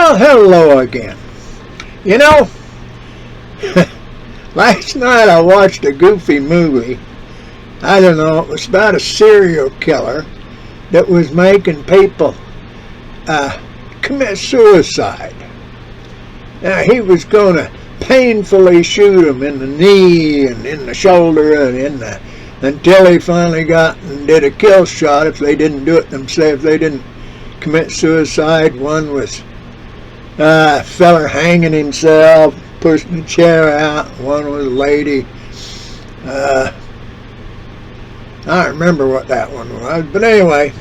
Well, hello again. You know, last night I watched a goofy movie. I don't know, it was about a serial killer that was making people commit suicide. Now, he was going to painfully shoot them in the knee and in the shoulder and until he finally got and did a kill shot if they didn't do it themselves, if they didn't commit suicide. One was a feller hanging himself, pushing the chair out. One was a lady. I don't remember what that one was, but anyway.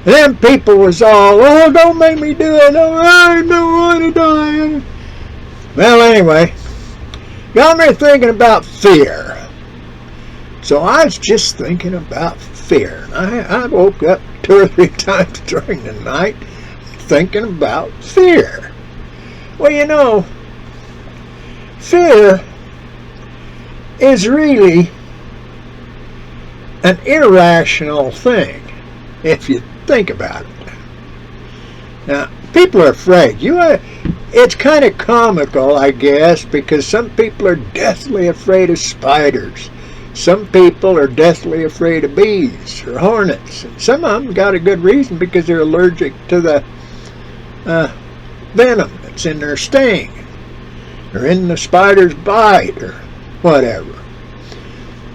And then people was all, oh, don't make me do it. Oh, I don't want to die. Well, anyway, got me thinking about fear. So I was just thinking about fear. I woke up 2 or 3 times during the night thinking about fear. Well, you know, fear is really an irrational thing if you think about it. Now, people are afraid. It's kind of comical, I guess, because some people are deathly afraid of spiders. Some people are deathly afraid of bees or hornets. And some of them got a good reason because they're allergic to the venom that's in their sting or in the spider's bite or whatever.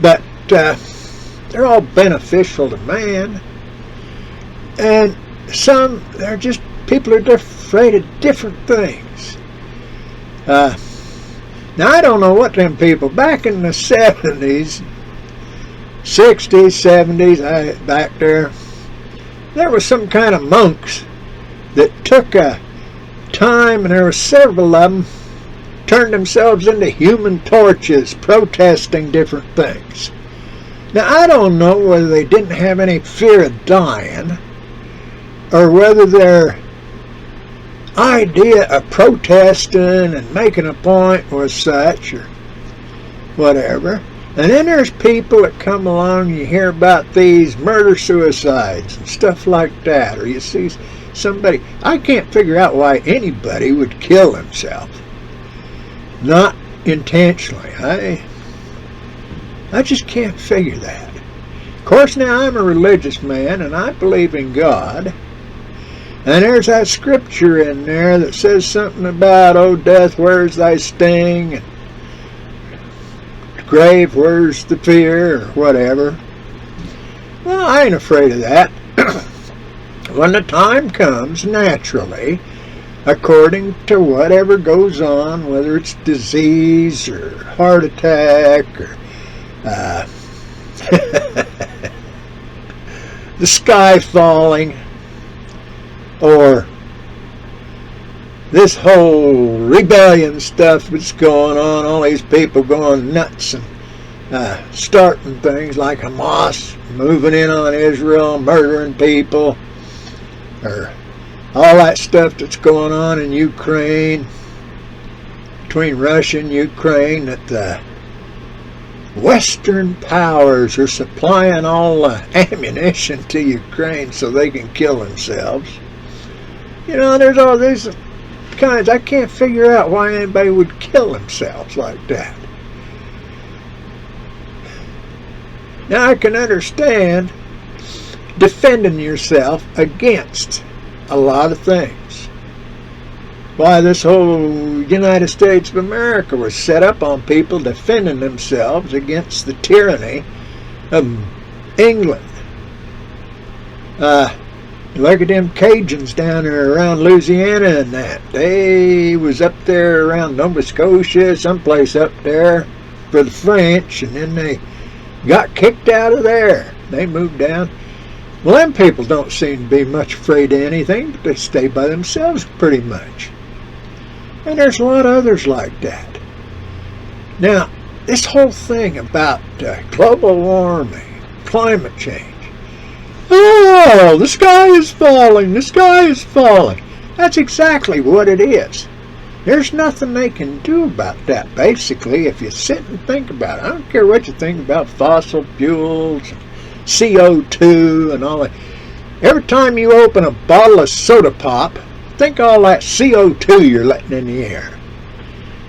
But they're all beneficial to man. And some, people are afraid of different things. Now, I don't know what them people, back in the 70s, 60s, 70s, back there was some kind of monks that took a time, and there were several of them, turned themselves into human torches, protesting different things. Now, I don't know whether they didn't have any fear of dying, or whether their idea of protesting and making a point was such or whatever. And then there's people that come along, you hear about these murder-suicides and stuff like that, or you see somebody. I can't figure out why anybody would kill himself. Not intentionally. I just can't figure that. Of course, now I'm a religious man and I believe in God. And there's that scripture in there that says something about, oh, death, where's thy sting? And grave, where's the fear? Or whatever. Well, I ain't afraid of that. When the time comes, naturally, according to whatever goes on, whether it's disease or heart attack or the sky falling, or this whole rebellion stuff that's going on, all these people going nuts and starting things like Hamas moving in on Israel, murdering people, or all that stuff that's going on in Ukraine, between Russia and Ukraine, that the Western powers are supplying all the ammunition to Ukraine so they can kill themselves. You know, there's all these kinds. I can't figure out why anybody would kill themselves like that. Now, I can understand defending yourself against a lot of things. Why this whole United States of America was set up on people defending themselves against the tyranny of England. Look at them Cajuns down there around Louisiana and that. They was up there around Nova Scotia, someplace up there for the French, and then they got kicked out of there. They moved down. Well, them people don't seem to be much afraid of anything, but they stay by themselves pretty much. And there's a lot of others like that. Now, this whole thing about global warming, climate change, oh, the sky is falling, the sky is falling. That's exactly what it is. There's nothing they can do about that, basically, if you sit and think about it. I don't care what you think about fossil fuels, and CO2 and all that. Every time you open a bottle of soda pop, think all that CO2 you're letting in the air.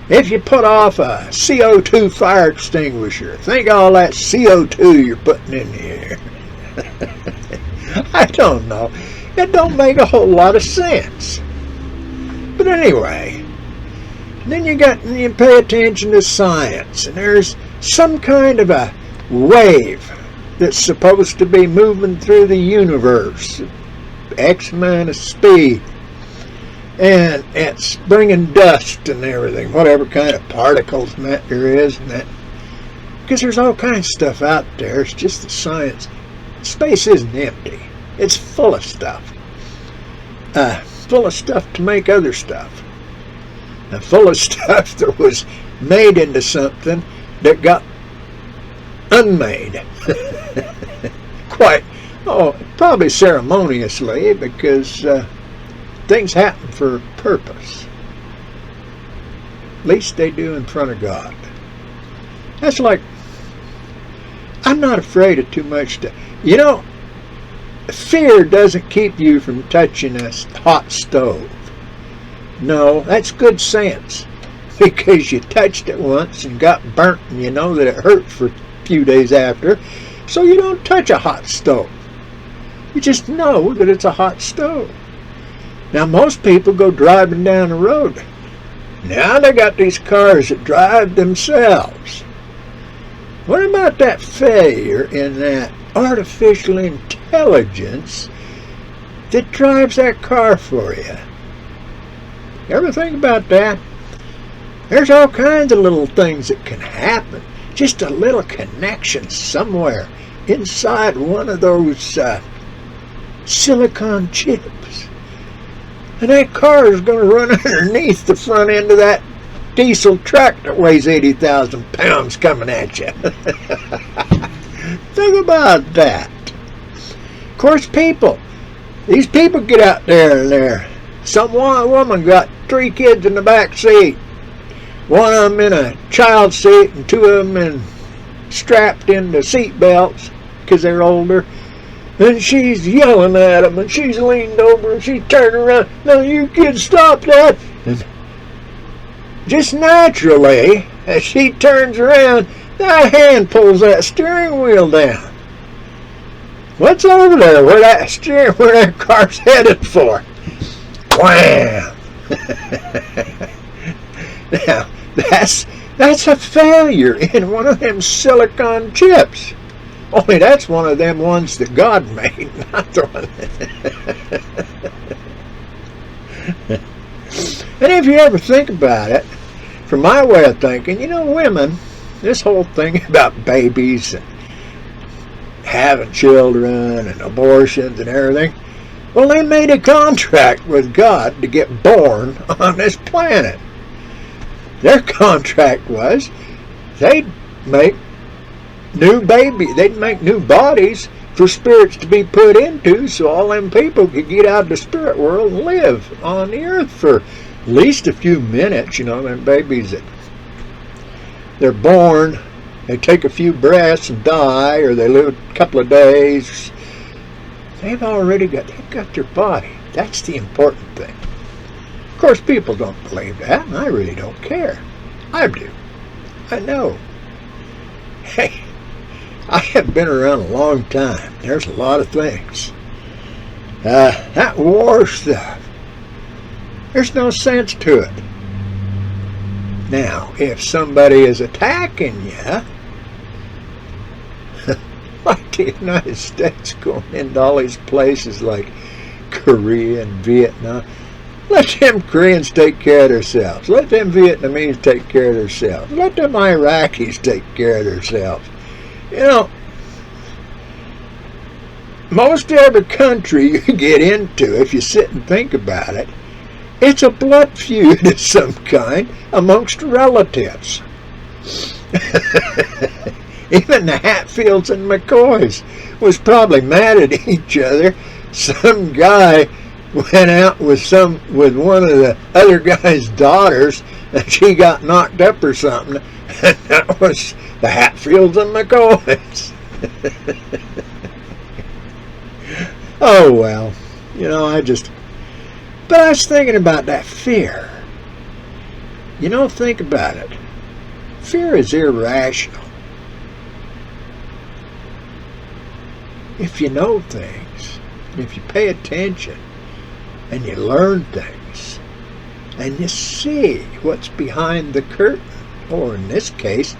If you put off a CO2 fire extinguisher, think all that CO2 you're putting in the air. I don't know. It don't make a whole lot of sense. But anyway, then you pay attention to science, and there's some kind of a wave that's supposed to be moving through the universe, X amount of speed. And it's bringing dust and everything, whatever kind of particles matter is, and that, because there's all kinds of stuff out there. It's just the science. Space isn't empty. It's full of stuff. Full of stuff to make other stuff. And full of stuff that was made into something that got unmade. Probably ceremoniously, because things happen for a purpose. At least they do in front of God. That's like, I'm not afraid of too much stuff. Fear doesn't keep you from touching a hot stove. No, that's good sense. Because you touched it once and got burnt, and you know that it hurt for a few days after, so you don't touch a hot stove. You just know that it's a hot stove. Now, most people go driving down the road. Now they got these cars that drive themselves. What about that failure in that artificial intelligence that drives that car for you? You ever think about that? There's all kinds of little things that can happen. Just a little connection somewhere inside one of those silicon chips. And that car is going to run underneath the front end of that diesel truck that weighs 80,000 pounds coming at you. Think about that. Of course, these people get out there and some woman got 3 kids in the back seat. One of them in a child seat and 2 of them strapped into seat belts because they're older. And she's yelling at them, and she's leaned over, and she turned around. "No, you kids, stop that!" And just naturally, as she turns around, that hand pulls that steering wheel down. What's over there? Where that car's headed for? Wham! Now, that's a failure in one of them silicon chips. Only that's one of them ones that God made, not the one. And if you ever think about it, from my way of thinking, women, this whole thing about babies and having children and abortions and everything, well, they made a contract with God to get born on this planet. Their contract was they'd make they'd make new bodies for spirits to be put into, so all them people could get out of the spirit world and live on the earth for at least a few minutes. Them babies that they're born, they take a few breaths and die, or they live a couple of days. They've got their body. That's the important thing. Of course, people don't believe that, and I really don't care. I do. I know. Hey, I have been around a long time. There's a lot of things. That war stuff, there's no sense to it. Now, if somebody is attacking you, like the United States going into all these places like Korea and Vietnam, let them Koreans take care of themselves. Let them Vietnamese take care of themselves. Let them Iraqis take care of themselves. Most every country you get into, if you sit and think about it, it's a blood feud of some kind amongst relatives. Even the Hatfields and McCoys was probably mad at each other. Some guy went out with one of the other guy's daughters, and she got knocked up or something, and that was the Hatfields and McCoys. But I was thinking about that fear. You know, think about it. Fear is irrational. If you know things, if you pay attention, and you learn things, and you see what's behind the curtain, or in this case,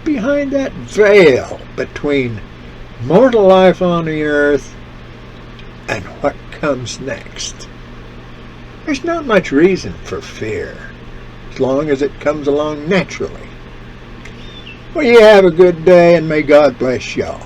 behind that veil between mortal life on the earth and what comes next. There's not much reason for fear, as long as it comes along naturally. Well, you have a good day, and may God bless y'all.